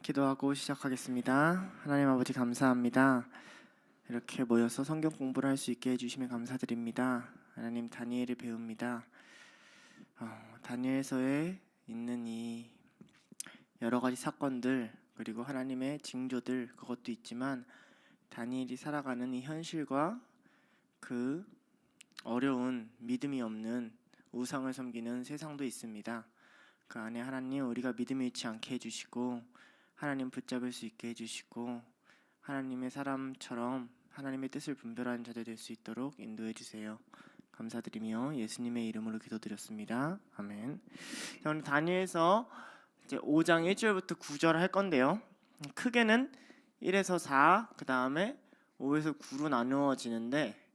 기도하고 시작하겠습니다. 하나님 아버지 감사합니다. 이렇게 모여서 성경 공부를 할 수 있게 해주시면 감사드립니다. 하나님 다니엘을 배웁니다. 다니엘서에 있는 이 여러 가지 사건들 그리고 하나님의 징조들 그것도 있지만 다니엘이 살아가는 이 현실과 그 어려운 믿음이 없는 우상을 섬기는 세상도 있습니다. 그 안에 하나님 우리가 믿음이 잃지 않게 해주시고 하나님 붙잡을 수 있게 해주시고 하나님의 사람처럼 하나님의 뜻을 분별하는 자들 될 수 있도록 인도해 주세요. 감사드리며 예수님의 이름으로 기도드렸습니다. 아멘. 자, 오늘 다니엘서 이제 5장 1절부터 9절 할 건데요. 크게는 1에서 4, 그 다음에 5에서 9로 나누어지는데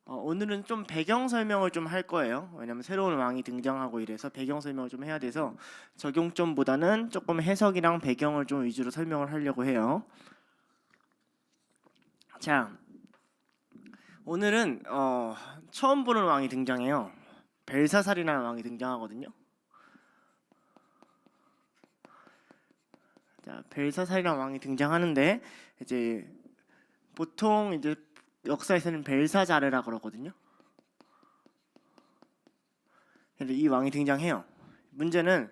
오늘은 좀 배경 설명을 좀 할 거예요. 왜냐면 새로운 왕이 등장하고 이래서 배경 설명을 좀 해야 돼서 적용점보다는 조금 해석이랑 배경을 좀 위주로 설명을 하려고 해요. 자, 오늘은 처음 보는 왕이 등장해요. 벨사살이라는 왕이 등장하거든요. 자, 벨사살이라는 왕이 등장하는데 이제 보통 이제 역사에서는 벨사자르라 그러거든요. 이 왕이 등장해요. 문제는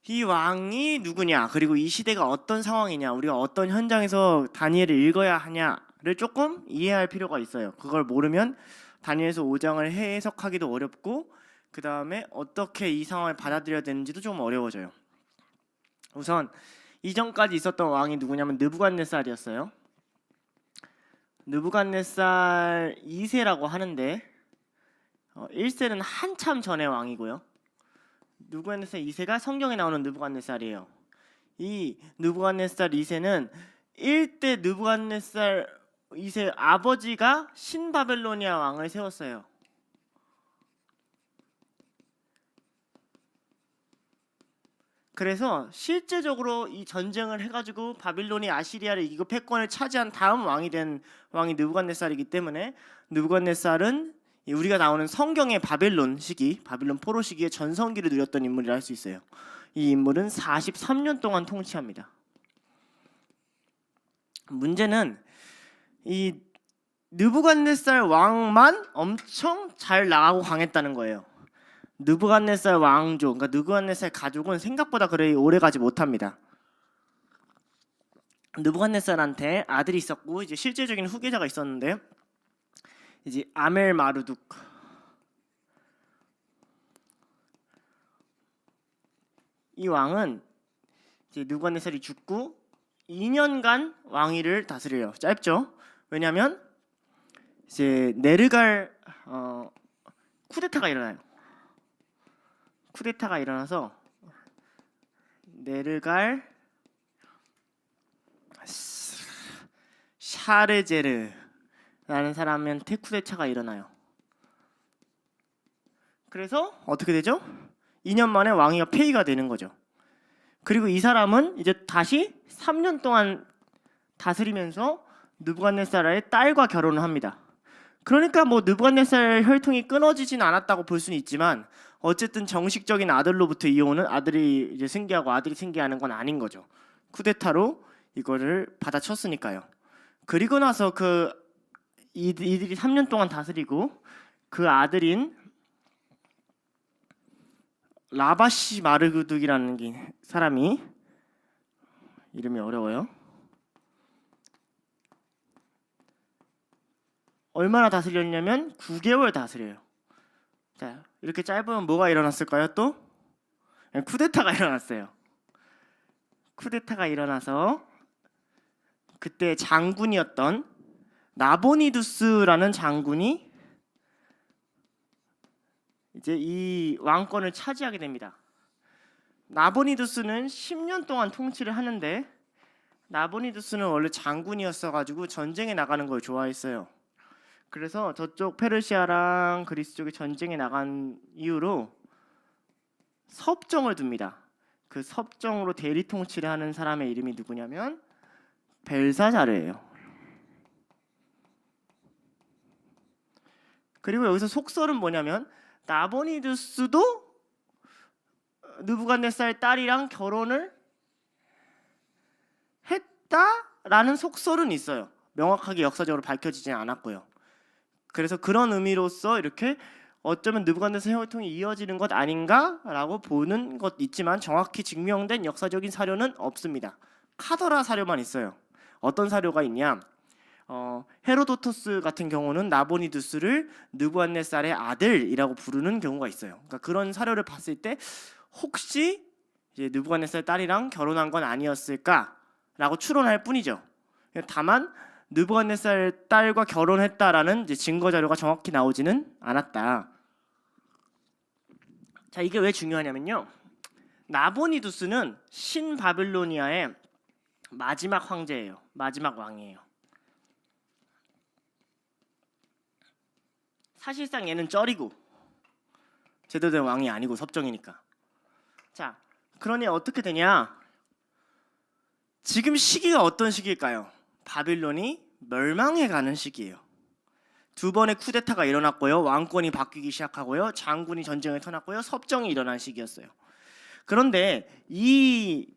이 왕이 누구냐, 그리고 이 시대가 어떤 상황이냐, 우리가 어떤 현장에서 다니엘을 읽어야 하냐를 조금 이해할 필요가 있어요. 그걸 모르면 다니엘서 5장을 해석하기도 어렵고 그 다음에 어떻게 이 상황을 받아들여야 되는지도 좀 어려워져요. 우선 이전까지 있었던 왕이 누구냐면 느부갓네살이었어요. 느부갓네살 2세라고 하는데 1세는 한참 전의 왕이고요. 느부갓네살 2세가 성경에 나오는 느부갓네살이에요. 이 느부갓네살 2세는 1대 느부갓네살 2세 아버지가 신바벨로니아 왕을 세웠어요. 그래서 실제적으로 이 전쟁을 해가지고 바빌론이 아시리아를 이기고 패권을 차지한 다음 왕이 된 왕이 느부갓네살이기 때문에 느부갓네살은 우리가 나오는 성경의 바벨론 시기, 바빌론 포로 시기에 전성기를 누렸던 인물이라 할 수 있어요. 이 인물은 43년 동안 통치합니다. 문제는 이 느부갓네살 왕만 엄청 잘 나가고 강했다는 거예요. 느부갓네살 왕족, 그러니까 느부갓네살 가족은 생각보다 그리 오래 가지 못합니다. 느부갓네살한테 아들이 있었고 이제 실제적인 후계자가 있었는데 이제 아멜마르둑, 이 왕은 이제 느부갓네살이 죽고 2년간 왕위를 다스려요. 짧죠? 왜냐하면 이제 네르갈 쿠데타가 일어나요. 쿠데타가 일어나서 네르갈 샤르제르라는 사람한테 쿠데타가 일어나요. 그래서 어떻게 되죠? 2년 만에 왕위가 폐위가 되는 거죠. 그리고 이 사람은 이제 다시 3년 동안 다스리면서 느부갓네살의 딸과 결혼을 합니다. 그러니까 뭐 느부갓네살 혈통이 끊어지진 않았다고 볼 수는 있지만 어쨌든 정식적인 아들로부터 이어오는 아들이 이제 승계하고 아들이 승계하는 건 아닌 거죠. 쿠데타로 이거를 받아쳤으니까요. 그리고 나서 이들이 3년 동안 다스리고 그 아들인 라바시 마르두기라는 사람이, 이름이 어려워요. 얼마나 다스렸냐면 9개월 다스려요. 자, 이렇게 짧으면 뭐가 일어났을까요? 또 쿠데타가 일어났어요. 쿠데타가 일어나서 그때 장군이었던 나보니두스라는 장군이 이제 이 왕권을 차지하게 됩니다. 나보니두스는 10년 동안 통치를 하는데 나보니두스는 원래 장군이었어가지고 전쟁에 나가는 걸 좋아했어요. 그래서 저쪽 페르시아랑 그리스 쪽에 전쟁에 나간 이후로 섭정을 둡니다. 그 섭정으로 대리 통치를 하는 사람의 이름이 누구냐면 벨사자르예요. 그리고 여기서 속설은 뭐냐면 나보니두스도 느부갓네살 딸이랑 결혼을 있다라는 속설은 있어요. 명확하게 역사적으로 밝혀지진 않았고요. 그래서 그런 의미로서 이렇게 어쩌면 느부갓네살 혈통이 이어지는 것 아닌가라고 보는 것 있지만 정확히 증명된 역사적인 사료는 없습니다. 카더라 사료만 있어요. 어떤 사료가 있냐? 헤로도토스 같은 경우는 나보니두스를 느부갓네살의 아들이라고 부르는 경우가 있어요. 그러니까 그런 사료를 봤을 때 혹시 이제 느부갓네살 딸이랑 결혼한 건 아니었을까라고 추론할 뿐이죠. 다만 느부갓네살 딸과 결혼했다라는 이제 증거 자료가 정확히 나오지는 않았다. 자, 이게 왜 중요하냐면요. 나보니두스는 신바빌로니아의 마지막 황제예요. 마지막 왕이에요. 사실상 얘는 쩔이고 제대로 된 왕이 아니고 섭정이니까. 자, 그러니 어떻게 되냐? 지금 시기가 어떤 시기일까요? 바빌론이 멸망해가는 시기예요. 두 번의 쿠데타가 일어났고요. 왕권이 바뀌기 시작하고요. 장군이 전쟁에 터났고요. 섭정이 일어난 시기였어요. 그런데 이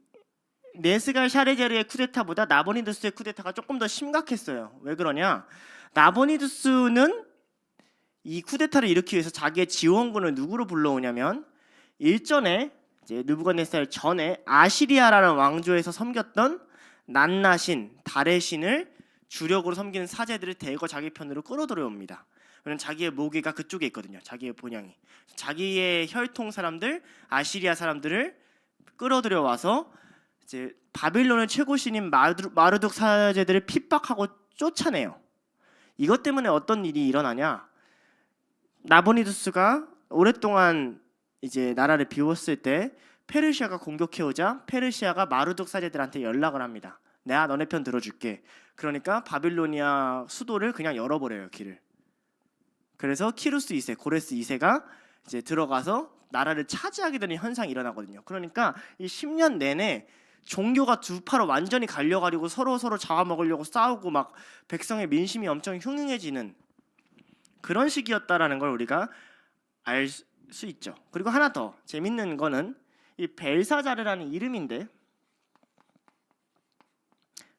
네스갈 샤레제르의 쿠데타보다 나보니두스의 쿠데타가 조금 더 심각했어요. 왜 그러냐? 나보니두스는 이 쿠데타를 일으키기 위해서 자기의 지원군을 누구로 불러오냐면 일전에 이제 느부갓네살 전에 아시리아라는 왕조에서 섬겼던 난나신, 달의 신을 주력으로 섬기는 사제들을 대거 자기 편으로 끌어들여옵니다. 왜냐면 자기의 모계가 그쪽에 있거든요. 자기의 본향이. 자기의 혈통 사람들, 아시리아 사람들을 끌어들여 와서 이제 바빌론의 최고 신인 마르둑 사제들을 핍박하고 쫓아내요. 이것 때문에 어떤 일이 일어나냐? 나보니두스가 오랫동안 이제 나라를 비웠을 때 페르시아가 공격해오자 페르시아가 마르둑 사제들한테 연락을 합니다. 내가 너네 편 들어줄게. 그러니까 바빌로니아 수도를 그냥 열어버려요, 길을. 그래서 키루스 2세, 고레스 2세가 이제 들어가서 나라를 차지하게 되는 현상이 일어나거든요. 그러니까 이 10년 내내 종교가 두 파로 완전히 갈려가지고 서로 잡아먹으려고 싸우고 막 백성의 민심이 엄청 흉흉해지는 그런 시기였다라는 걸 우리가 알 수 있죠. 그리고 하나 더 재밌는 거는 이 벨사자르라는 이름인데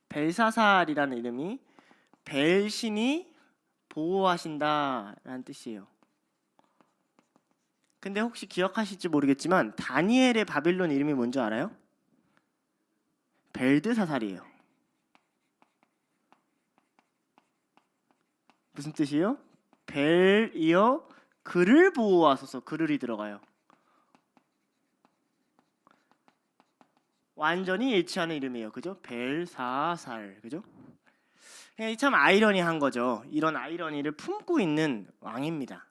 벨사살이라는 이름이 벨신이 보호하신다라는 뜻이에요. 근데 혹시 기억하실지 모르겠지만 다니엘의 바빌론 이름이 뭔지 알아요? 벨드사살이에요. 무슨 뜻이에요? 벨이여 그를 보호하소서. 그를이 들어가요. 완전히 일치하는 이름이에요. 그죠? 벨사살. 그죠? 참 아이러니한 거죠. 이런 아이러니를 품고 있는 왕입니다.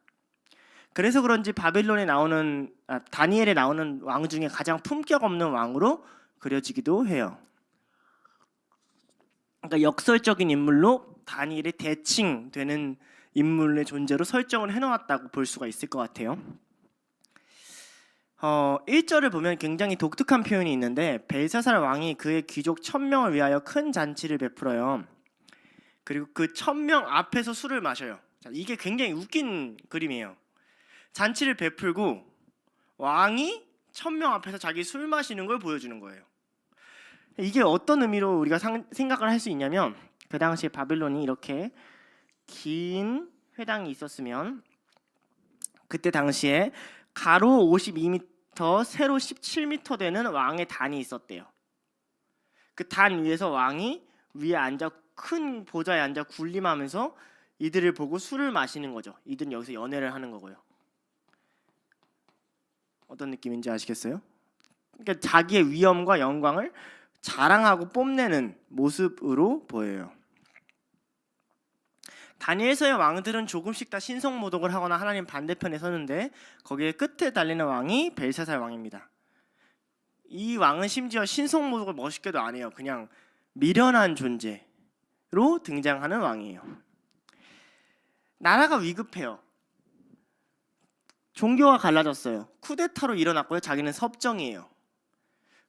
그래서 그런지 바빌론에 나오는 다니엘에 나오는 왕 중에 가장 품격 없는 왕으로 그려지기도 해요. 그러니까 역설적인 인물로 다니엘의 대칭되는 인물의 존재로 설정을 해놓았다고 볼 수가 있을 것 같아요. 1절을 보면 굉장히 독특한 표현이 있는데 벨사살 왕이 그의 귀족 1000명을 위하여 큰 잔치를 베풀어요. 그리고 그 1000명 앞에서 술을 마셔요. 자, 이게 굉장히 웃긴 그림이에요. 잔치를 베풀고 왕이 1000명 앞에서 자기 술 마시는 걸 보여주는 거예요. 이게 어떤 의미로 우리가 생각을 할 수 있냐면 그 당시에 바빌론이 이렇게 긴 회당이 있었으면 그때 당시에 가로 52m, 세로 17m 되는 왕의 단이 있었대요. 그 단 위에서 왕이 위에 앉아 큰 보좌에 앉아 군림하면서 이들을 보고 술을 마시는 거죠. 이들은 여기서 연애를 하는 거고요. 어떤 느낌인지 아시겠어요? 그러니까 자기의 위엄과 영광을 자랑하고 뽐내는 모습으로 보여요. 다니엘서의 왕들은 조금씩 다 신성모독을 하거나 하나님 반대편에 서는데 거기에 끝에 달리는 왕이 벨사살 왕입니다. 이 왕은 심지어 신성모독을 멋있게도 안 해요. 그냥 미련한 존재로 등장하는 왕이에요. 나라가 위급해요. 종교가 갈라졌어요. 쿠데타로 일어났고요. 자기는 섭정이에요.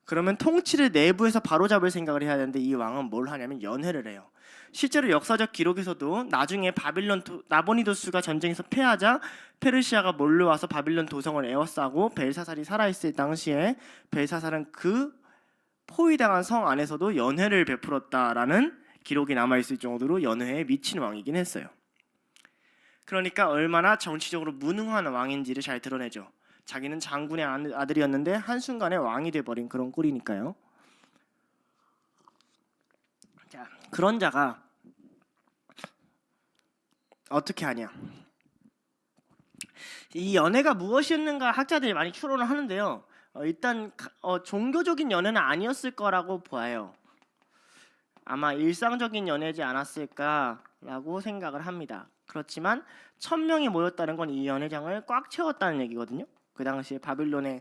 그러면 통치를 내부에서 바로잡을 생각을 해야 되는데 이 왕은 뭘 하냐면 연회를 해요. 실제로 역사적 기록에서도 나중에 나보니도스가 전쟁에서 패하자 페르시아가 몰려와서 바빌론 도성을 에워싸고 벨사살이 살아있을 당시에 벨사살은 그 포위당한 성 안에서도 연회를 베풀었다라는 기록이 남아있을 정도로 연회에 미친 왕이긴 했어요. 그러니까 얼마나 정치적으로 무능한 왕인지를 잘 드러내죠. 자기는 장군의 아들이었는데 한순간에 왕이 돼버린 그런 꼴이니까요. 자, 그런 자가 어떻게 하냐? 이 연회가 무엇이었는가 학자들이 많이 추론을 하는데요. 일단 종교적인 연회는 아니었을 거라고 보아요. 아마 일상적인 연회지 않았을까라고 생각을 합니다. 그렇지만 1000명이 모였다는 건 이 연회장을 꽉 채웠다는 얘기거든요. 그 당시에 바빌론의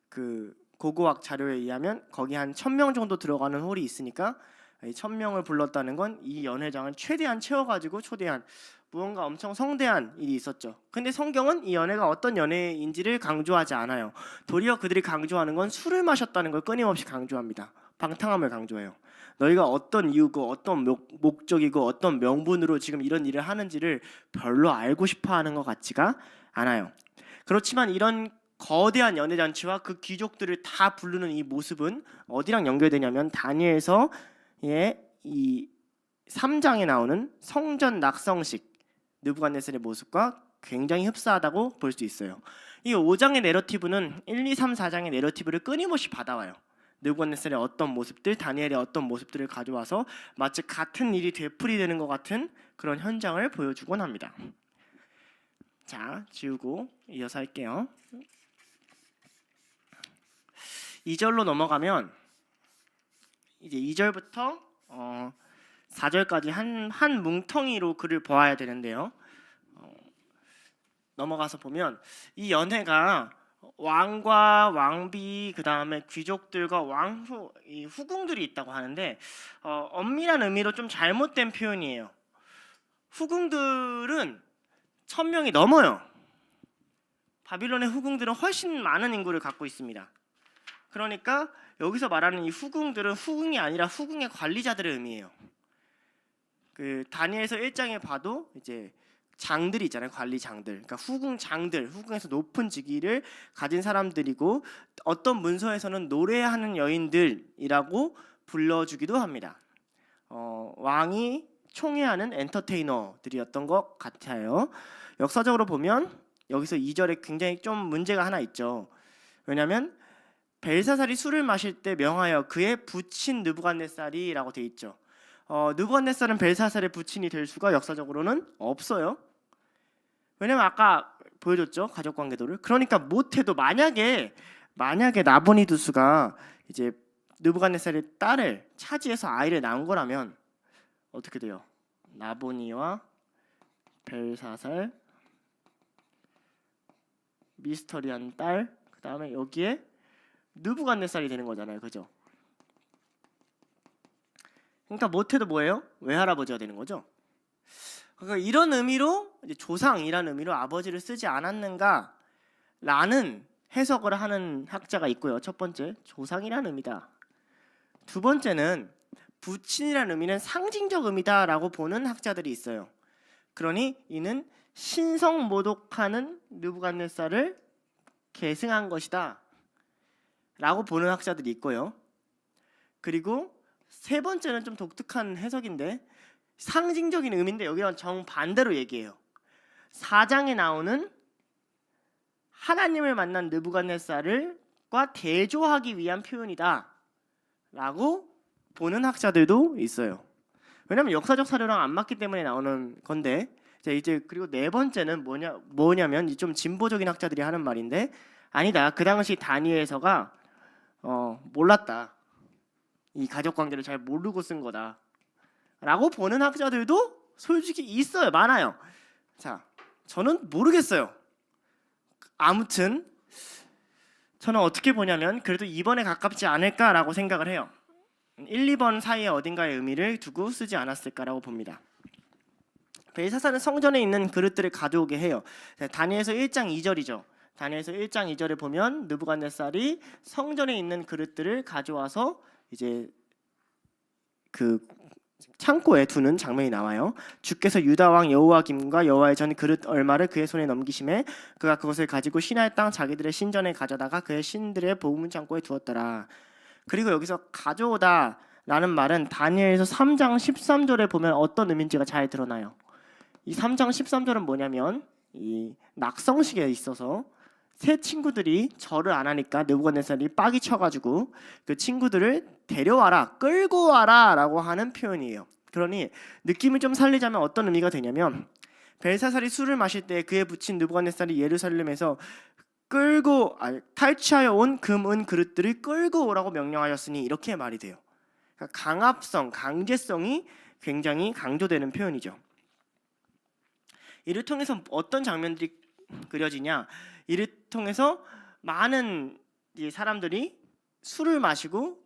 그 고고학 자료에 의하면 거기 한 1000명 정도 들어가는 홀이 있으니까 이 1000명을 불렀다는 건 이 연회장을 최대한 채워가지고 초대한 무언가 엄청 성대한 일이 있었죠. 근데 성경은 이 연회가 어떤 연회인지를 강조하지 않아요. 도리어 그들이 강조하는 건 술을 마셨다는 걸 끊임없이 강조합니다. 방탕함을 강조해요. 너희가 어떤 이유고 어떤 목적이고 어떤 명분으로 지금 이런 일을 하는지를 별로 알고 싶어하는 것 같지가 않아요. 그렇지만 이런 거대한 연회잔치와 그 귀족들을 다 부르는 이 모습은 어디랑 연결되냐면 다니엘서의 이 3장에 나오는 성전 낙성식 느부갓네살의 모습과 굉장히 흡사하다고 볼 수 있어요. 이 5장의 내러티브는 1, 2, 3, 4장의 내러티브를 끊임없이 받아와요. 느부갓네살의 어떤 모습들, 다니엘의 어떤 모습들을 가져와서 마치 같은 일이 되풀이되는 것 같은 그런 현장을 보여주곤 합니다. 자, 지우고 이어서 할게요. 2절로 넘어가면 이제 2절부터 4절까지 한 뭉텅이로 글을 보아야 되는데요. 넘어가서 보면 이 연회가 왕과 왕비 그 다음에 귀족들과 왕후 이 후궁들이 있다고 하는데 엄밀한 의미로 좀 잘못된 표현이에요. 후궁들은 1000명이 넘어요. 바빌론의 후궁들은 훨씬 많은 인구를 갖고 있습니다. 그러니까 여기서 말하는 이 후궁들은 후궁이 아니라 후궁의 관리자들의 의미예요. 그 다니엘서 1장에 봐도 이제 장들이 있잖아요. 관리장들. 그러니까 후궁장들, 후궁에서 높은 직위를 가진 사람들이고 어떤 문서에서는 노래하는 여인들이라고 불러주기도 합니다. 왕이 총애하는 엔터테이너들이었던 것 같아요. 역사적으로 보면 여기서 2절에 굉장히 좀 문제가 하나 있죠. 왜냐하면 벨사살이 술을 마실 때 명하여 그의 부친 느부갓네살이라고 돼 있죠. 느부갓네살은 벨사살의 부친이 될 수가 역사적으로는 없어요. 왜냐면 아까 보여줬죠, 가족관계도를. 그러니까 못해도 만약에 나보니두스가 이제 느부갓네살의 딸을 차지해서 아이를 낳은 거라면 어떻게 돼요? 나보니와 벨사살, 미스터리한 딸, 그 다음에 여기에 느부갓네살이 되는 거잖아요, 그죠? 그러니까 못해도 뭐예요? 외할아버지가 되는 거죠. 그러니까 이런 의미로 이제 조상이라는 의미로 아버지를 쓰지 않았는가라는 해석을 하는 학자가 있고요. 첫 번째, 조상이라는 의미다. 두 번째는 부친이라는 의미는 상징적 의미다라고 보는 학자들이 있어요. 그러니 이는 신성 모독하는 느부갓네살을 계승한 것이다 라고 보는 학자들이 있고요. 그리고 세 번째는 좀 독특한 해석인데 상징적인 의미인데 여기랑 정반대로 얘기해요. 4장에 나오는 하나님을 만난 느부갓네살과 대조하기 위한 표현이다 라고 보는 학자들도 있어요. 왜냐하면 역사적 사료랑 안 맞기 때문에 나오는 건데. 자, 이제 그리고 네 번째는 뭐냐면 좀 진보적인 학자들이 하는 말인데 아니다. 그 당시 다니엘서가 몰랐다. 이 가족관계를 잘 모르고 쓴 거다 라고 보는 학자들도 솔직히 있어요. 많아요. 자, 저는 모르겠어요. 아무튼 저는 어떻게 보냐면 그래도 2번에 가깝지 않을까라고 생각을 해요. 1, 2번 사이에 어딘가의 의미를 두고 쓰지 않았을까라고 봅니다. 벨사살은 성전에 있는 그릇들을 가져오게 해요. 다니엘서 1장 2절이죠. 다니엘서 1장 2절에 보면 느부갓네살이 성전에 있는 그릇들을 가져와서 이제 그 창고에 두는 장면이 나와요. 주께서 유다 왕 여호와김과 여호와의 전 그릇 얼마를 그의 손에 넘기심에 그가 그것을 가지고 신할 땅 자기들의 신전에 가져다가 그의 신들의 보문 창고에 두었더라. 그리고 여기서 가져오다 라는 말은 다니엘서 3장 13절에 보면 어떤 의미인지가 잘 드러나요. 이 3장 13절은 뭐냐면 이 낙성식에 있어서 새 친구들이 절을 안 하니까 느부갓네살이 빡이 쳐가지고 그 친구들을 데려와라, 끌고 와라 라고 하는 표현이에요. 그러니 느낌을 좀 살리자면 어떤 의미가 되냐면 벨사살이 술을 마실 때 그에 붙인 느부갓네살이 예루살렘에서 탈취하여 온 금, 은 그릇들을 끌고 오라고 명령하였으니 이렇게 말이 돼요. 그러니까 강압성, 강제성이 굉장히 강조되는 표현이죠. 이를 통해서 어떤 장면들이 그려지냐? 이를 통해서 많은 사람들이 술을 마시고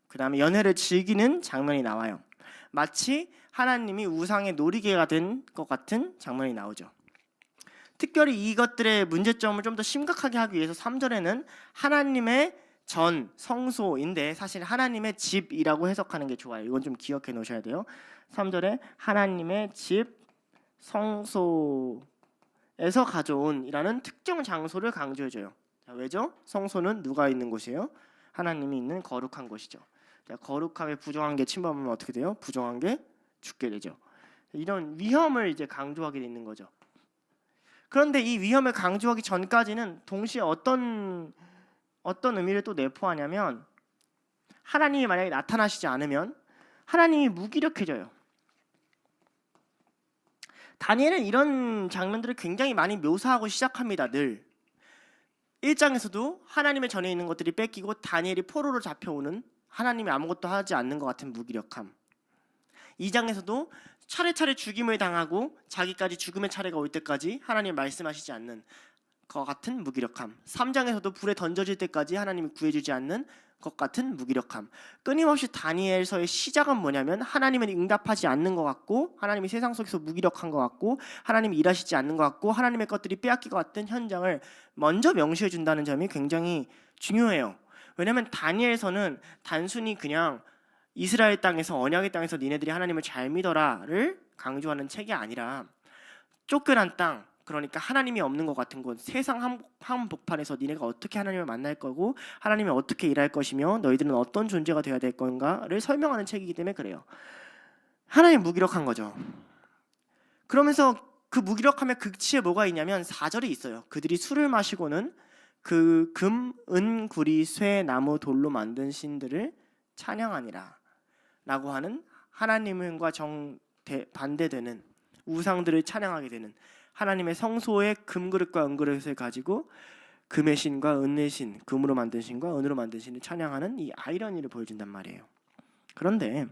그 다음에 연회를 즐기는 장면이 나와요. 마치 하나님이 우상의 놀이개가 된 것 같은 장면이 나오죠. 특별히 이것들의 문제점을 좀 더 심각하게 하기 위해서 3절에는 하나님의 전, 성소인데 사실 하나님의 집이라고 해석하는 게 좋아요. 이건 좀 기억해 놓으셔야 돼요. 3절에 하나님의 집, 성소에서 가져온 이라는 특정 장소를 강조해줘요. 자, 왜죠? 성소는 누가 있는 곳이에요? 하나님이 있는 거룩한 곳이죠. 자, 거룩함에 부정한 게 침범하면 어떻게 돼요? 부정한 게 죽게 되죠. 이런 위험을 이제 강조하게 되는 거죠. 그런데 이 위험을 강조하기 전까지는 동시에 어떤 의미를 또 내포하냐면 하나님이 만약에 나타나시지 않으면 하나님이 무기력해져요. 다니엘은 이런 장면들을 굉장히 많이 묘사하고 시작합니다. 늘 1장에서도 하나님의 전에 있는 것들이 뺏기고 다니엘이 포로로 잡혀오는 하나님이 아무것도 하지 않는 것 같은 무기력함. 2장에서도 차례차례 죽임을 당하고 자기까지 죽음의 차례가 올 때까지 하나님 말씀하시지 않는 것 같은 무기력함. 3장에서도 불에 던져질 때까지 하나님이 구해주지 않는 것 같은 무기력함. 끊임없이 다니엘서의 시작은 뭐냐면 하나님은 응답하지 않는 것 같고 하나님이 세상 속에서 무기력한 것 같고 하나님이 일하시지 않는 것 같고 하나님의 것들이 빼앗기고 같은 현장을 먼저 명시해 준다는 점이 굉장히 중요해요. 왜냐하면 다니엘서는 단순히 그냥 이스라엘 땅에서 언약의 땅에서 니네들이 하나님을 잘 믿어라를 강조하는 책이 아니라 쫓겨난 땅, 그러니까 하나님이 없는 것 같은 곳, 세상 한복판에서 니네가 어떻게 하나님을 만날 거고 하나님이 어떻게 일할 것이며 너희들은 어떤 존재가 되어야 될 건가를 설명하는 책이기 때문에 그래요. 하나님 무기력한 거죠. 그러면서 그 무기력함의 극치에 뭐가 있냐면 4절이 있어요. 그들이 술을 마시고는 그 금, 은, 구리, 쇠, 나무, 돌로 만든 신들을 찬양하니라 라고 하는 하나님과 반대되는 우상들을 찬양하게 되는 하나님의 성소의 금그릇과 은그릇을 가지고 금의 신과 은의 신, 금으로 만든 신과 은으로 만든 신을 찬양하는 이 아이러니를 보여준단 말이에요. 그런데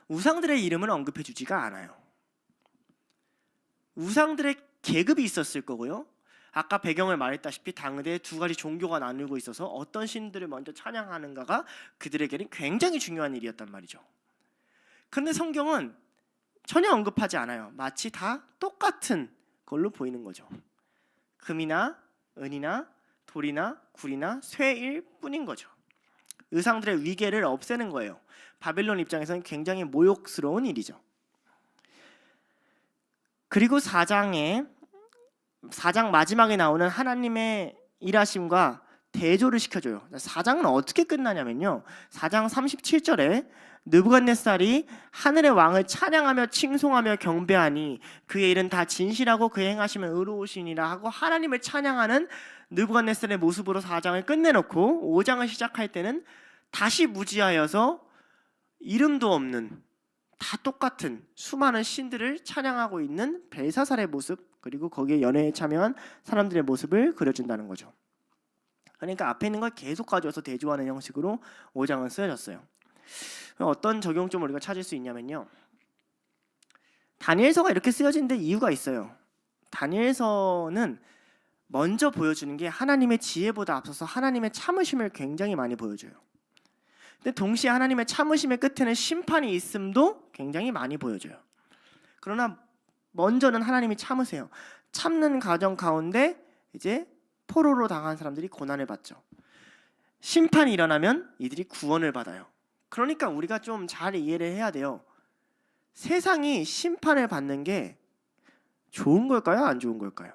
우상들의 이름을 언급해 주지가 않아요. 우상들의 계급이 있었을 거고요. 아까 배경을 말했다시피 당대에 두 가지 종교가 나누고 있어서 어떤 신들을 먼저 찬양하는가가 그들에게는 굉장히 중요한 일이었단 말이죠. 그런데 성경은 전혀 언급하지 않아요. 마치 다 똑같은 걸로 보이는 거죠. 금이나 은이나 돌이나 구리나 쇠일 뿐인 거죠. 우상들의 위계를 없애는 거예요. 바벨론 입장에서는 굉장히 모욕스러운 일이죠. 그리고 4장 마지막에 나오는 하나님의 일하심과 대조를 시켜줘요. 4장은 어떻게 끝나냐면요. 4장 37절에 느부갓네살이 하늘의 왕을 찬양하며 칭송하며 경배하니 그의 일은 다 진실하고 그의 행하심은 의로우시니라 하고 하나님을 찬양하는 느부갓네살의 모습으로 4장을 끝내놓고 5장을 시작할 때는 다시 무지하여서 이름도 없는 다 똑같은 수많은 신들을 찬양하고 있는 벨사살의 모습, 그리고 거기에 연회에 참여한 사람들의 모습을 그려준다는 거죠. 그러니까 앞에 있는 걸 계속 가져와서 대조하는 형식으로 5장은 쓰여졌어요. 어떤 적용점을 우리가 찾을 수 있냐면요, 다니엘서가 이렇게 쓰여진 데 이유가 있어요. 다니엘서는 먼저 보여주는 게 하나님의 지혜보다 앞서서 하나님의 참으심을 굉장히 많이 보여줘요. 근데 동시에 하나님의 참으심의 끝에는 심판이 있음도 굉장히 많이 보여줘요. 그러나 먼저는 하나님이 참으세요. 참는 과정 가운데 이제 포로로 당한 사람들이 고난을 받죠. 심판이 일어나면 이들이 구원을 받아요. 그러니까 우리가 좀 잘 이해를 해야 돼요. 세상이 심판을 받는 게 좋은 걸까요? 안 좋은 걸까요?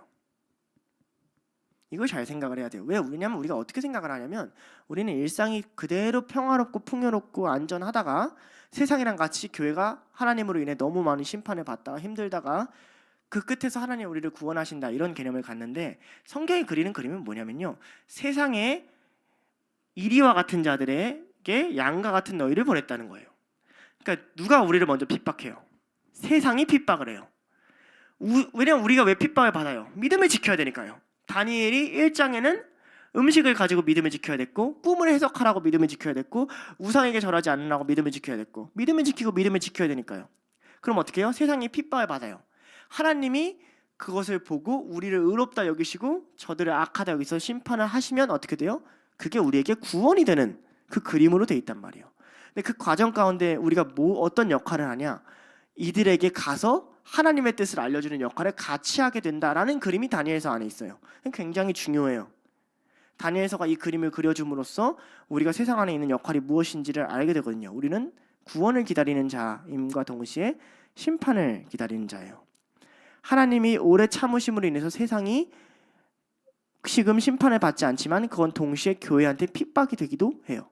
이걸 잘 생각을 해야 돼요. 왜냐면 우리가 어떻게 생각을 하냐면 우리는 일상이 그대로 평화롭고 풍요롭고 안전하다가 세상이랑 같이 교회가 하나님으로 인해 너무 많은 심판을 받다가 힘들다가 그 끝에서 하나님 우리를 구원하신다 이런 개념을 갖는데, 성경이 그리는 그림은 뭐냐면요, 세상에 이리와 같은 자들에게 양과 같은 너희를 보냈다는 거예요. 그러니까 누가 우리를 먼저 핍박해요? 세상이 핍박을 해요. 왜냐면 우리가 왜 핍박을 받아요? 믿음을 지켜야 되니까요. 다니엘이 1장에는 음식을 가지고 믿음을 지켜야 됐고, 꿈을 해석하라고 믿음을 지켜야 됐고, 우상에게 절하지 않으라고 믿음을 지켜야 됐고, 믿음을 지키고 믿음을 지켜야 되니까요. 그럼 어떻게 해요? 세상이 핍박을 받아요. 하나님이 그것을 보고 우리를 의롭다 여기시고 저들을 악하다 여기서 심판을 하시면 어떻게 돼요? 그게 우리에게 구원이 되는 그 그림으로 돼 있단 말이에요. 근데 그 과정 가운데 우리가 어떤 역할을 하냐? 이들에게 가서 하나님의 뜻을 알려주는 역할을 같이 하게 된다라는 그림이 다니엘서 안에 있어요. 굉장히 중요해요. 다니엘서가 이 그림을 그려줌으로써 우리가 세상 안에 있는 역할이 무엇인지를 알게 되거든요. 우리는 구원을 기다리는 자임과 동시에 심판을 기다리는 자예요. 하나님이 오래 참으심으로 인해서 세상이 지금 심판을 받지 않지만 그건 동시에 교회한테 핍박이 되기도 해요.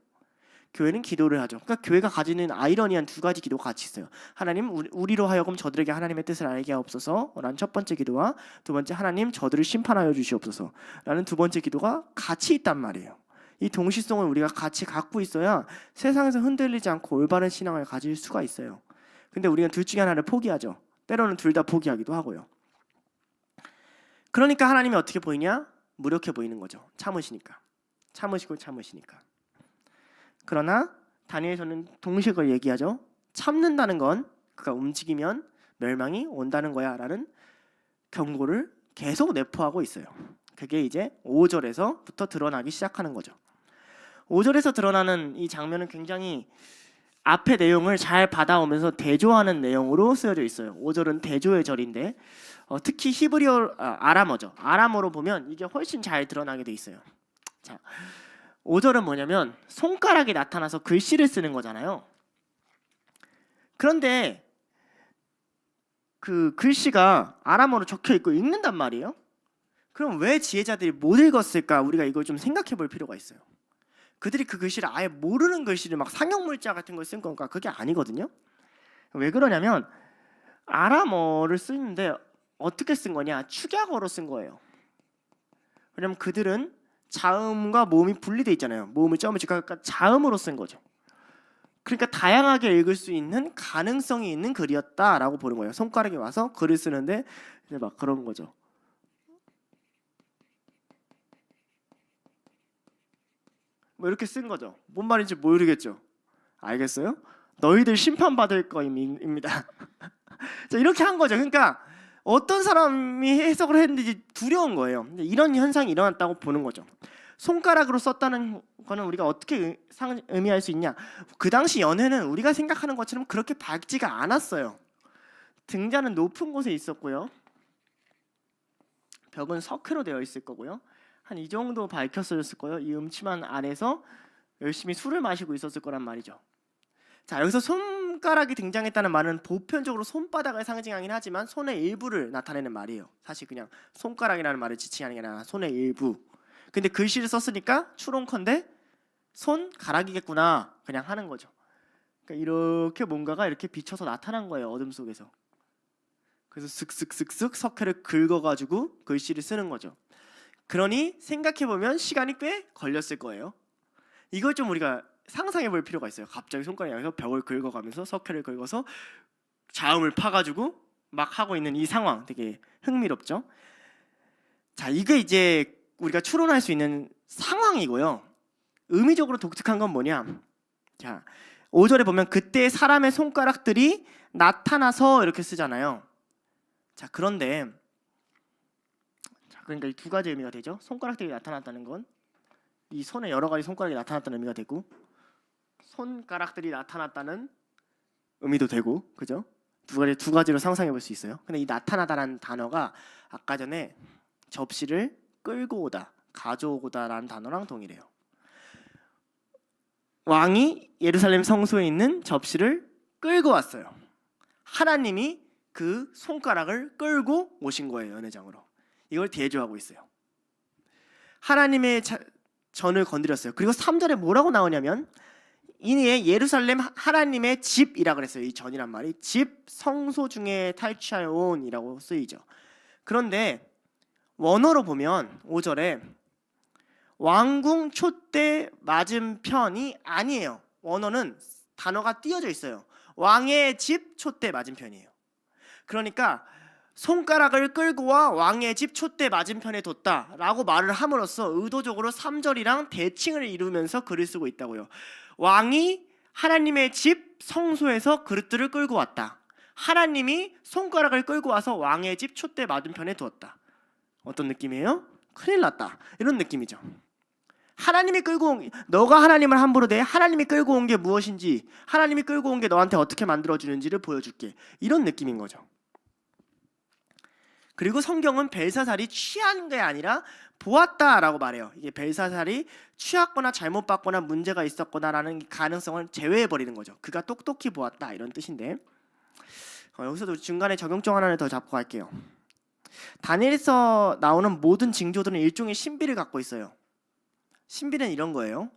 교회는 기도를 하죠. 그러니까 교회가 가지는 아이러니한 두 가지 기도가 같이 있어요. 하나님, 우리로 하여금 저들에게 하나님의 뜻을 알게 하옵소서 라는 첫 번째 기도와 두 번째, 하나님 저들을 심판하여 주시옵소서 라는 두 번째 기도가 같이 있단 말이에요. 이 동시성을 우리가 같이 갖고 있어야 세상에서 흔들리지 않고 올바른 신앙을 가질 수가 있어요. 근데 우리는 둘 중에 하나를 포기하죠. 때로는 둘 다 포기하기도 하고요. 그러니까 하나님이 어떻게 보이냐? 무력해 보이는 거죠. 참으시니까. 참으시니까. 그러나 다니엘서는 동시에 그걸 얘기하죠. 참는다는 건 그가 움직이면 멸망이 온다는 거야 라는 경고를 계속 내포하고 있어요. 그게 이제 5절에서부터 드러나기 시작하는 거죠. 5절에서 드러나는 이 장면은 굉장히 앞의 내용을 잘 받아오면서 대조하는 내용으로 쓰여져 있어요. 5절은 대조의 절인데 특히 히브리어 아람어죠. 아람어로 보면 이게 훨씬 잘 드러나게 돼 있어요. 자, 5절은 뭐냐면 손가락이 나타나서 글씨를 쓰는 거잖아요. 그런데 그 글씨가 아람어로 적혀 있고 읽는단 말이에요. 그럼 왜 지혜자들이 못 읽었을까? 우리가 이걸 좀 생각해 볼 필요가 있어요. 그들이 그 글씨를 아예 모르는 글씨를 막 상형물자 같은 걸 쓴 건가? 그게 아니거든요. 왜 그러냐면 아람어를 쓰는데 어떻게 쓴 거냐? 축약어로 쓴 거예요. 왜냐면 그들은 자음과 모음이 분리되어 있잖아요. 모음을 점을 그러니까 자음으로 쓴 거죠. 그러니까 다양하게 읽을 수 있는 가능성이 있는 글이었다라고 보는 거예요. 손가락이 와서 글을 쓰는데 이제 막 그런 거죠. 뭐 이렇게 쓴 거죠. 뭔 말인지 모르겠죠. 알겠어요? 너희들 심판받을 거입니다. 자, 이렇게 한 거죠. 그러니까 어떤 사람이 해석을 했는지 두려운 거예요. 이런 현상이 일어났다고 보는 거죠. 손가락으로 썼다는 거는 우리가 어떻게 의미할 수 있냐? 그 당시 연회는 우리가 생각하는 것처럼 그렇게 밝지가 않았어요. 등잔은 높은 곳에 있었고요. 벽은 석회로 되어 있을 거고요. 한 이 정도 밝혔을 거예요. 이 음침한 안에서 열심히 술을 마시고 있었을 거란 말이죠. 자, 여기서 손가락이 등장했다는 말은 보편적으로 손바닥을 상징하긴 하지만 손의 일부를 나타내는 말이에요. 사실 그냥 손가락이라는 말을 지칭하는 게 아니라 손의 일부. 근데 글씨를 썼으니까 추론컨대 손가락이겠구나 그냥 하는 거죠. 그러니까 이렇게 뭔가가 이렇게 비쳐서 나타난 거예요. 어둠 속에서. 그래서 슥슥슥슥 석회를 긁어가지고 글씨를 쓰는 거죠. 그러니 생각해보면 시간이 꽤 걸렸을 거예요. 이걸 좀 우리가 상상해 볼 필요가 있어요. 갑자기 손가락이 여기서 벽을 긁어가면서 석회를 긁어서 자음을 파가지고 막 하고 있는 이 상황 되게 흥미롭죠. 자, 이게 이제 우리가 추론할 수 있는 상황이고요. 의미적으로 독특한 건 뭐냐? 자, 5절에 보면 그때 사람의 손가락들이 나타나서 이렇게 쓰잖아요. 자, 그런데 그러니까 이 두 가지 의미가 되죠. 손가락들이 나타났다는 건 이 손에 여러 가지 손가락이 나타났다는 의미가 되고, 손가락들이 나타났다는 의미도 되고, 그죠? 두 가지로 상상해 볼 수 있어요. 근데 이 나타나다라는 단어가 아까 전에 접시를 끌고 오다, 가져오다라는 단어랑 동일해요. 왕이 예루살렘 성소에 있는 접시를 끌고 왔어요. 하나님이 그 손가락을 끌고 오신 거예요. 연회장으로. 이걸 대조하고 있어요. 하나님의 전을 건드렸어요. 그리고 3절에 뭐라고 나오냐면 이에 예루살렘 하나님의 집이라 그랬어요. 이 전이란 말이 집 성소 중에 탈취하여 온이라고 쓰이죠. 그런데 원어로 보면 5절에 왕궁 촛대 맞은편이 아니에요. 원어는 단어가 띄어져 있어요. 왕의 집 촛대 맞은편이에요. 그러니까 손가락을 끌고 와 왕의 집 촛대 맞은편에 뒀다라고 말을 함으로써 의도적으로 3절이랑 대칭을 이루면서 글을 쓰고 있다고요. 왕이 하나님의 집 성소에서 그릇들을 끌고 왔다. 하나님이 손가락을 끌고 와서 왕의 집 촛대 맞은편에 두었다. 어떤 느낌이에요? 큰일 났다. 이런 느낌이죠. 하나님이 끌고 온, 너가 하나님을 함부로 대 하나님이 끌고 온 게 무엇인지, 하나님이 끌고 온 게 너한테 어떻게 만들어주는지를 보여줄게. 이런 느낌인 거죠. 그리고 성경은 벨사살이 취한 게 아니라 보았다라고 말해요. 이게 벨사살이 취했거나 잘못 봤거나 문제가 있었거나라는 가능성을 제외해버리는 거죠. 그가 똑똑히 보았다 이런 뜻인데, 여기서도 중간에 적용점 하나를 더 잡고 갈게요. 다니엘에서 나오는 모든 징조들은 일종의 신비를 갖고 있어요. 신비는 이런 거예요.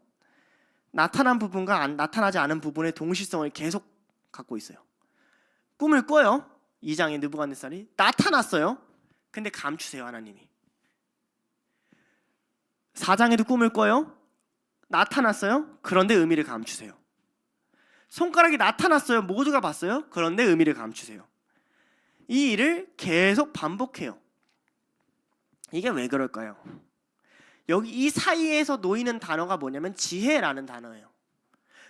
나타난 부분과 나타나지 않은 부분의 동시성을 계속 갖고 있어요. 꿈을 꿔요. 2장의 느부갓네살이 나타났어요. 근데 감추세요, 하나님이. 4장에도 꿈을 꿔요. 나타났어요. 그런데 의미를 감추세요. 손가락이 나타났어요. 모두가 봤어요. 그런데 의미를 감추세요. 이 일을 계속 반복해요. 이게 왜 그럴까요? 여기 이 사이에서 놓이는 단어가 뭐냐면 지혜라는 단어예요.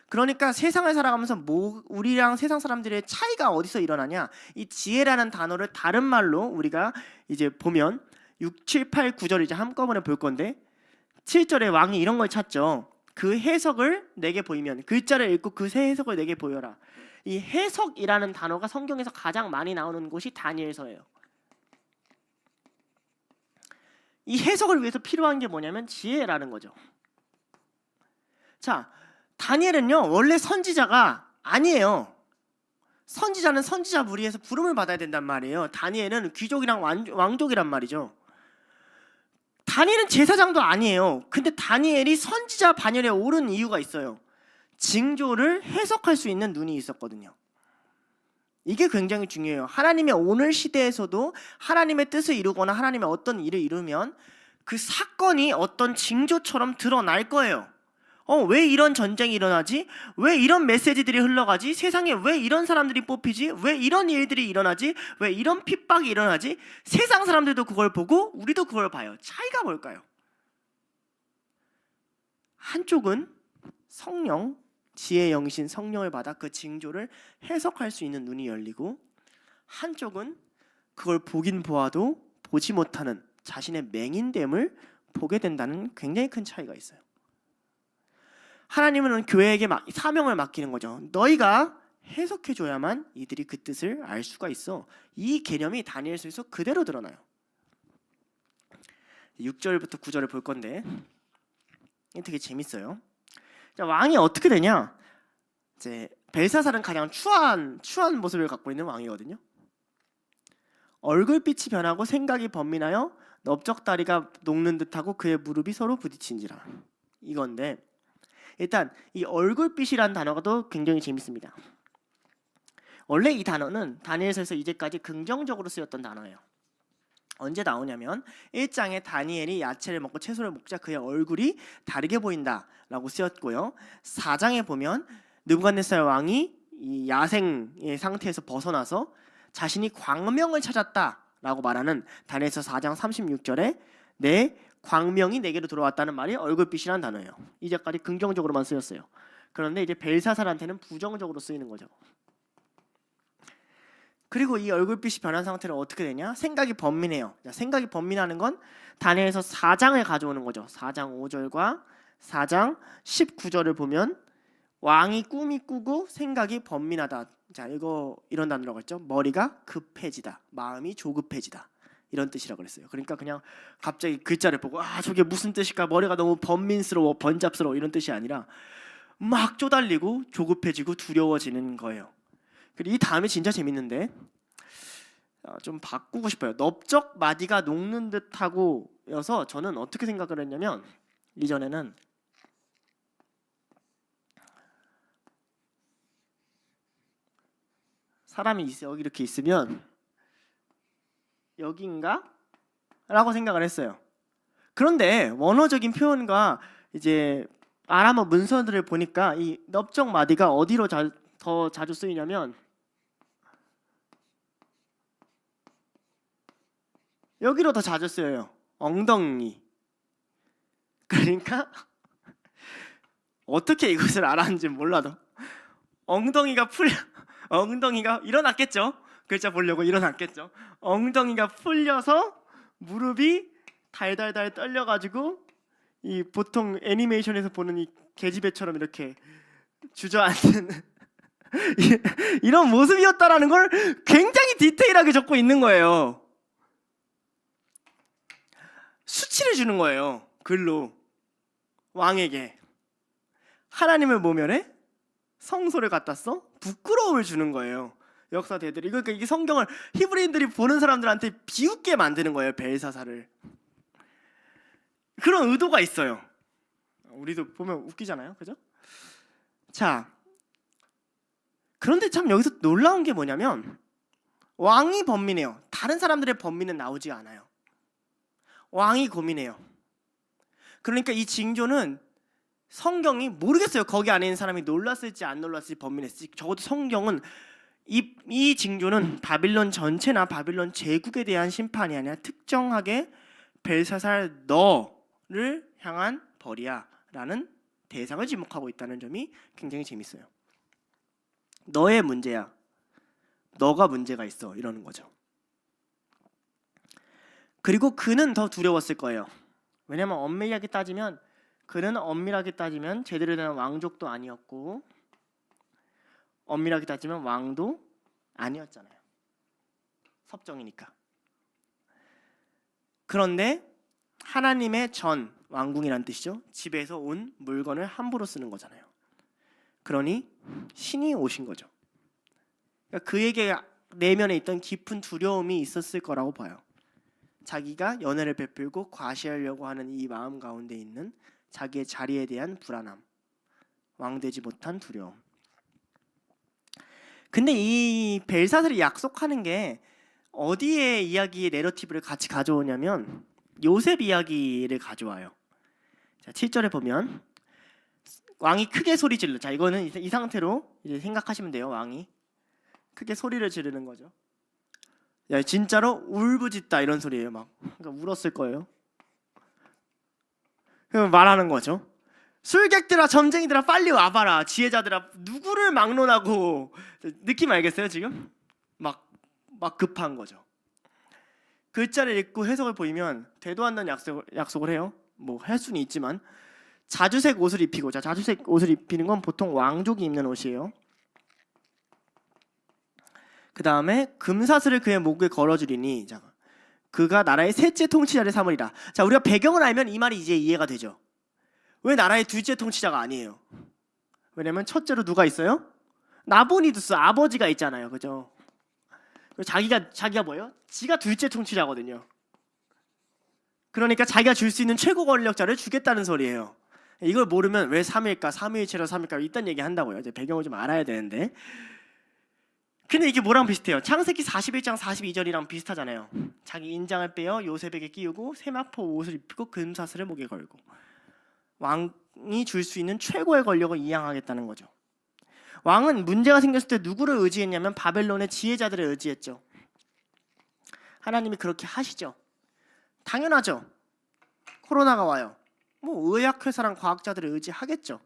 그러니까 세상을 살아가면서 우리랑 세상 사람들의 차이가 어디서 일어나냐? 이 지혜라는 단어를 다른 말로 우리가 이제 보면 6, 7, 8, 9절 이제 한꺼번에 볼 건데 7절에 왕이 이런 걸 찾죠. 그 해석을 내게 보이면 글자를 읽고 그 새 해석을 내게 보여라. 이 해석이라는 단어가 성경에서 가장 많이 나오는 곳이 다니엘서예요. 이 해석을 위해서 필요한 게 뭐냐면 지혜라는 거죠. 자, 다니엘은요 원래 선지자가 아니에요. 선지자는 선지자 무리에서 부름을 받아야 된단 말이에요. 다니엘은 귀족이랑 왕족이란 말이죠. 다니엘은 제사장도 아니에요. 근데 다니엘이 선지자 반열에 오른 이유가 있어요. 징조를 해석할 수 있는 눈이 있었거든요. 이게 굉장히 중요해요. 하나님의 오늘 시대에서도 하나님의 뜻을 이루거나 하나님의 어떤 일을 이루면 그 사건이 어떤 징조처럼 드러날 거예요. 왜 이런 전쟁이 일어나지? 왜 이런 메시지들이 흘러가지? 세상에 왜 이런 사람들이 뽑히지? 왜 이런 일들이 일어나지? 왜 이런 핍박이 일어나지? 세상 사람들도 그걸 보고 우리도 그걸 봐요. 차이가 뭘까요? 한쪽은 성령, 지혜의 영이신 성령을 받아 그 징조를 해석할 수 있는 눈이 열리고, 한쪽은 그걸 보긴 보아도 보지 못하는 자신의 맹인됨을 보게 된다는 굉장히 큰 차이가 있어요. 하나님은 교회에게 사명을 맡기는 거죠. 너희가 해석해줘야만 이들이 그 뜻을 알 수가 있어. 이 개념이 다니엘서에서 그대로 드러나요. 6절부터 9절을 볼 건데 이게 되게 재밌어요. 자, 왕이 어떻게 되냐? 이제 벨사살은 가장 추한 모습을 갖고 있는 왕이거든요. 얼굴빛이 변하고 생각이 번민하여 넓적다리가 녹는 듯하고 그의 무릎이 서로 부딪힌지라. 이건데 일단 이 얼굴빛이라는 단어가 또 굉장히 재밌습니다. 원래 이 단어는 다니엘서에서 이제까지 긍정적으로 쓰였던 단어예요. 언제 나오냐면 1장에 다니엘이 야채를 먹고 채소를 먹자 그의 얼굴이 다르게 보인다라고 쓰였고요. 4장에 보면 느부갓네살 왕이 이 야생의 상태에서 벗어나서 자신이 광명을 찾았다라고 말하는 다니엘서 4장 36절에 내 광명이 내게로 들어왔다는 말이 얼굴빛이라는 단어예요. 이제까지 긍정적으로만 쓰였어요. 그런데 이제 벨사살한테는 부정적으로 쓰이는 거죠. 그리고 이 얼굴빛이 변한 상태로 어떻게 되냐? 생각이 번민해요. 생각이 번민하는 건 다니엘서 4장을 가져오는 거죠. 4장 5절과 4장 19절을 보면 왕이 꿈이 꾸고 생각이 번민하다. 자, 이거 이런 단어라고 했죠. 머리가 급해지다. 마음이 조급해지다. 이런 뜻이라고 그랬어요. 그러니까 그냥 갑자기 글자를 보고 저게 무슨 뜻일까? 머리가 너무 번민스러워, 번잡스러워 이런 뜻이 아니라 막 쪼달리고 조급해지고 두려워지는 거예요. 그리고 이 다음이 진짜 재밌는데 좀 바꾸고 싶어요. 넓적 마디가 녹는 듯하고여서 저는 어떻게 생각을 했냐면 이전에는 사람이 여기 이렇게 있으면 여긴가? 라고 생각을 했어요. 그런데 원어적인 표현과 이제 아람어 문서들을 보니까 이 넓적 마디가 어디로 더 자주 쓰이냐면 여기로 더 자주 쓰여요. 엉덩이. 그러니까 어떻게 이것을 알았는지 몰라도 엉덩이가 일어났겠죠. 글자 보려고 일어났겠죠. 엉덩이가 풀려서 무릎이 달달달 떨려가지고 이 보통 애니메이션에서 보는 이 계집애처럼 이렇게 주저앉는 이런 모습이었다라는 걸 굉장히 디테일하게 적고 있는 거예요. 수치를 주는 거예요. 글로 왕에게 하나님을 모면해 성소를 갖다 써 부끄러움을 주는 거예요. 역사 대대로 그러니까 이게 성경을 히브리인들이 보는 사람들한테 비웃게 만드는 거예요. 벨사사를. 그런 의도가 있어요. 우리도 보면 웃기잖아요, 그죠? 자, 그런데 참 여기서 놀라운 게 뭐냐면 왕이 번민해요. 다른 사람들의 번민은 나오지 않아요. 왕이 고민해요. 그러니까 이 징조는 성경이 모르겠어요. 거기 안에 있는 사람이 놀랐을지 안 놀랐을지 번민했을지. 적어도 성경은 이 징조는 바빌론 전체나 바빌론 제국에 대한 심판이 아니라 특정하게 벨사살 너를 향한 벌이야 라는 대상을 지목하고 있다는 점이 굉장히 재밌어요. 너의 문제야. 너가 문제가 있어. 이러는 거죠. 그리고 그는 더 두려웠을 거예요. 왜냐하면 엄밀하게 따지면 그는 엄밀하게 따지면 제대로 된 왕족도 아니었고 엄밀하게 따지면 왕도 아니었잖아요. 섭정이니까. 그런데 하나님의 전 왕궁이란 뜻이죠. 집에서 온 물건을 함부로 쓰는 거잖아요. 그러니 신이 오신 거죠. 그러니까 그에게 내면에 있던 깊은 두려움이 있었을 거라고 봐요. 자기가 연애를 베풀고 과시하려고 하는 이 마음 가운데 있는 자기의 자리에 대한 불안함, 왕되지 못한 두려움. 근데 이 벨사살이 약속하는 게 어디에 이야기의 내러티브를 같이 가져오냐면 요셉 이야기를 가져와요. 자, 7절에 보면 왕이 크게 소리 질러. 자, 이거는 이 상태로 이제 생각하시면 돼요. 왕이 크게 소리를 지르는 거죠. 야, 진짜로 울부짖다 이런 소리예요. 막 그러니까 울었을 거예요. 그럼 말하는 거죠. 술객들아, 점쟁이들아, 빨리 와봐라. 지혜자들아, 누구를 막론하고. 느낌 알겠어요 지금? 막 급한 거죠. 글자를 읽고 해석을 보이면 되도 않는 약속을 해요. 뭐 할 수는 있지만 자주색 옷을 입히고, 자, 자주색 옷을 입히는 건 보통 왕족이 입는 옷이에요. 그 다음에 금사슬을 그의 목에 걸어주리니, 자, 그가 나라의 셋째 통치자를 삼으리라. 자, 우리가 배경을 알면 이 말이 이제 이해가 되죠. 왜 나라의 둘째 통치자가 아니에요? 왜냐면 첫째로 누가 있어요? 나보니두스 아버지가 있잖아요, 그죠? 자기가 뭐예요? 지가 둘째 통치자거든요. 그러니까 자기가 줄 수 있는 최고 권력자를 주겠다는 소리예요. 이걸 모르면 왜 3일까, 3위일체로 3일까 이딴 얘기 한다고요. 이제 배경을 좀 알아야 되는데. 근데 이게 뭐랑 비슷해요? 창세기 41장 42절이랑 비슷하잖아요. 자기 인장을 빼어 요셉에게 끼우고 세마포 옷을 입히고 금사슬을 목에 걸고. 왕이 줄 수 있는 최고의 권력을 이양하겠다는 거죠. 왕은 문제가 생겼을 때 누구를 의지했냐면 바벨론의 지혜자들을 의지했죠. 하나님이 그렇게 하시죠. 당연하죠. 코로나가 와요. 뭐 의학회사랑 과학자들을 의지하겠죠.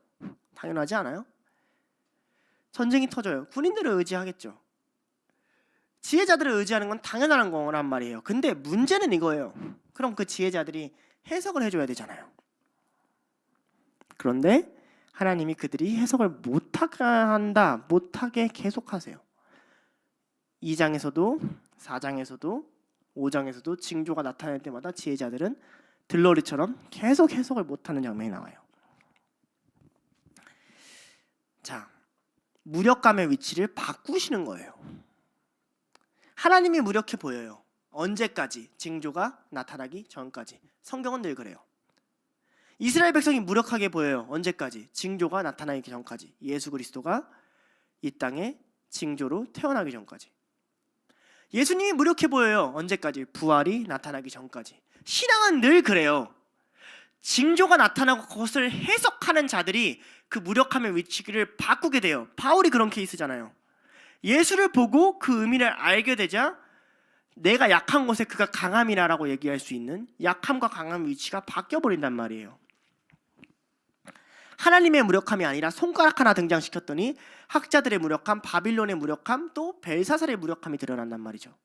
당연하지 않아요? 전쟁이 터져요. 군인들을 의지하겠죠. 지혜자들을 의지하는 건 당연한 거란 말이에요. 근데 문제는 이거예요. 그럼 그 지혜자들이 해석을 해줘야 되잖아요. 그런데 하나님이 그들이 해석을 못하게 계속하세요. 2장에서도 4장에서도 5장에서도 징조가 나타날 때마다 지혜자들은 들러리처럼 계속 해석을 못하는 장면이 나와요. 자, 무력감의 위치를 바꾸시는 거예요. 하나님이 무력해 보여요. 언제까지? 징조가 나타나기 전까지. 성경은 늘 그래요. 이스라엘 백성이 무력하게 보여요. 언제까지? 징조가 나타나기 전까지. 예수 그리스도가 이 땅에 징조로 태어나기 전까지. 예수님이 무력해 보여요. 언제까지? 부활이 나타나기 전까지. 신앙은 늘 그래요. 징조가 나타나고 그것을 해석하는 자들이 그 무력함의 위치를 바꾸게 돼요. 바울이 그런 케이스잖아요. 예수를 보고 그 의미를 알게 되자 내가 약한 곳에 그가 강함이라고 얘기할 수 있는 약함과 강함의 위치가 바뀌어버린단 말이에요. 하나님의 무력함이 아니라 손가락 하나 등장시켰더니 학자들의 무력함, 바빌론의 무력함, 또 벨사살의 무력함이 드러난단 말이죠.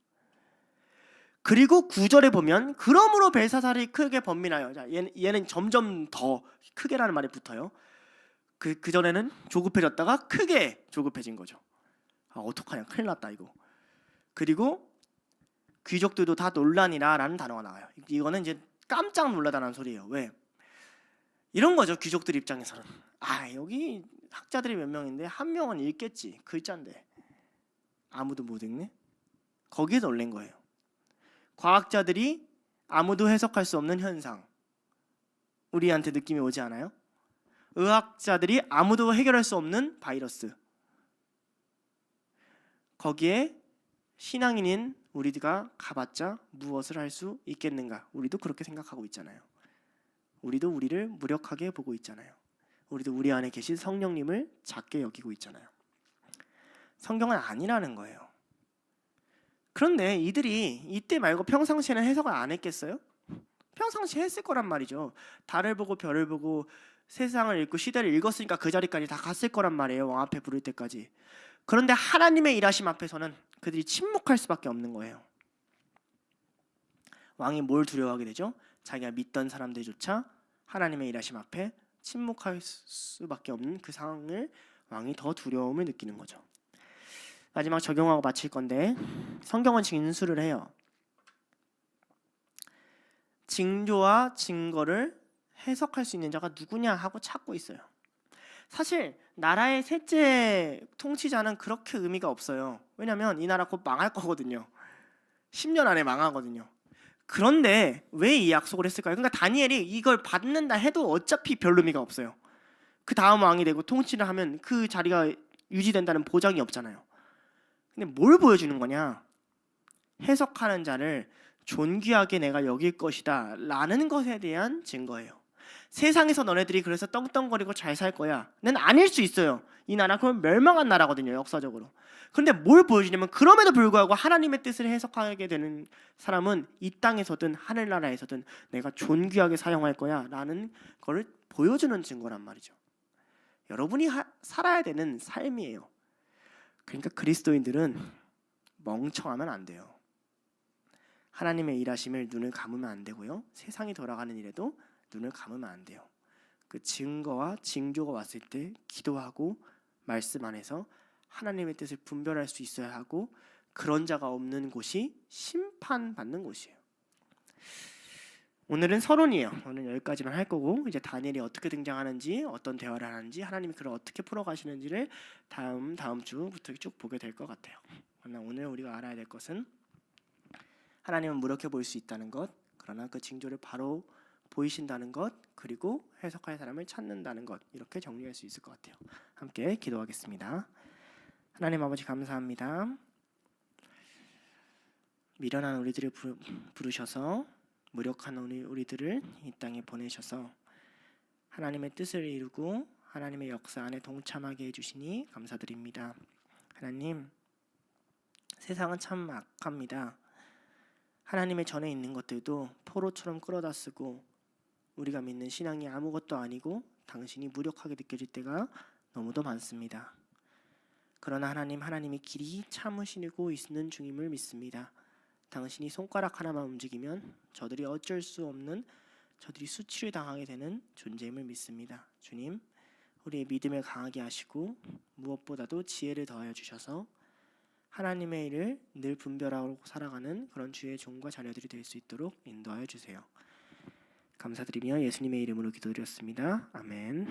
그리고 9절에 보면 그러므로 벨사살이 크게 번민하여. 자, 얘는 점점 더 크게라는 말이 붙어요. 그 전에는 조급해졌다가 크게 조급해진 거죠. 어떡하냐, 큰일 났다 이거. 그리고 귀족들도 다 논란이라라는 단어가 나와요. 이거는 이제 깜짝 놀라다는 소리예요. 왜? 이런 거죠. 귀족들 입장에서는 여기 학자들이 몇 명인데 한 명은 읽겠지. 글자인데 아무도 못 읽네. 거기에 놀란 거예요. 과학자들이 아무도 해석할 수 없는 현상, 우리한테 느낌이 오지 않아요? 의학자들이 아무도 해결할 수 없는 바이러스, 거기에 신앙인인 우리가 가봤자 무엇을 할 수 있겠는가? 우리도 그렇게 생각하고 있잖아요. 우리도 우리를 무력하게 보고 있잖아요. 우리도 우리 안에 계신 성령님을 작게 여기고 있잖아요. 성경은 아니라는 거예요. 그런데 이들이 이때 말고 평상시에는 해석을 안 했겠어요? 평상시에 했을 거란 말이죠. 달을 보고 별을 보고 세상을 읽고 시대를 읽었으니까 그 자리까지 다 갔을 거란 말이에요. 왕 앞에 부를 때까지. 그런데 하나님의 일하심 앞에서는 그들이 침묵할 수밖에 없는 거예요. 왕이 뭘 두려워하게 되죠? 자기가 믿던 사람들조차 하나님의 일하심 앞에 침묵할 수밖에 없는 그 상황을 왕이 더 두려움을 느끼는 거죠. 마지막 적용하고 마칠 건데, 성경은 진술을 해요. 징조와 증거를 해석할 수 있는 자가 누구냐 하고 찾고 있어요. 사실 나라의 셋째 통치자는 그렇게 의미가 없어요. 왜냐하면 이 나라 곧 망할 거거든요. 10년 안에 망하거든요. 그런데 왜 이 약속을 했을까요? 그러니까 다니엘이 이걸 받는다 해도 어차피 별 의미가 없어요. 그 다음 왕이 되고 통치를 하면 그 자리가 유지된다는 보장이 없잖아요. 근데 뭘 보여주는 거냐? 해석하는 자를 존귀하게 내가 여길 것이다 라는 것에 대한 증거예요. 세상에서 너네들이 그래서 떵떵거리고 잘 살 거야 는 아닐 수 있어요. 이 나라 그건 멸망한 나라거든요, 역사적으로. 그런데 뭘 보여주냐면 그럼에도 불구하고 하나님의 뜻을 해석하게 되는 사람은 이 땅에서든 하늘나라에서든 내가 존귀하게 사용할 거야 라는 걸 보여주는 증거란 말이죠. 여러분이 살아야 되는 삶이에요. 그러니까 그리스도인들은 멍청하면 안 돼요. 하나님의 일하심을 눈을 감으면 안 되고요. 세상이 돌아가는 일에도 눈을 감으면 안 돼요. 그 증거와 징조가 왔을 때 기도하고 말씀 안에서 하나님의 뜻을 분별할 수 있어야 하고, 그런 자가 없는 곳이 심판받는 곳이에요. 오늘은 서론이에요. 오늘 여기까지만 할 거고, 이제 다니엘이 어떻게 등장하는지, 어떤 대화를 하는지, 하나님이 그를 어떻게 풀어가시는지를 다음 주부터 쭉 보게 될 것 같아요. 그러나 오늘 우리가 알아야 될 것은 하나님은 무력해 보일 수 있다는 것, 그러나 그 징조를 바로 보이신다는 것, 그리고 해석할 사람을 찾는다는 것, 이렇게 정리할 수 있을 것 같아요. 함께 기도하겠습니다. 하나님 아버지 감사합니다. 미련한 우리들을 부르셔서 무력한 우리들을 이 땅에 보내셔서 하나님의 뜻을 이루고 하나님의 역사 안에 동참하게 해주시니 감사드립니다. 하나님, 세상은 참 악합니다. 하나님의 전에 있는 것들도 포로처럼 끌어다 쓰고 우리가 믿는 신앙이 아무것도 아니고 당신이 무력하게 느껴질 때가 너무도 많습니다. 그러나 하나님이 길이 참으시고 있는 중임을 믿습니다. 당신이 손가락 하나만 움직이면 저들이 어쩔 수 없는, 저들이 수치를 당하게 되는 존재임을 믿습니다. 주님, 우리의 믿음을 강하게 하시고 무엇보다도 지혜를 더하여 주셔서 하나님의 일을 늘 분별하고 살아가는 그런 주의 종과 자녀들이 될 수 있도록 인도하여 주세요. 감사드리며 예수님의 이름으로 기도드렸습니다. 아멘.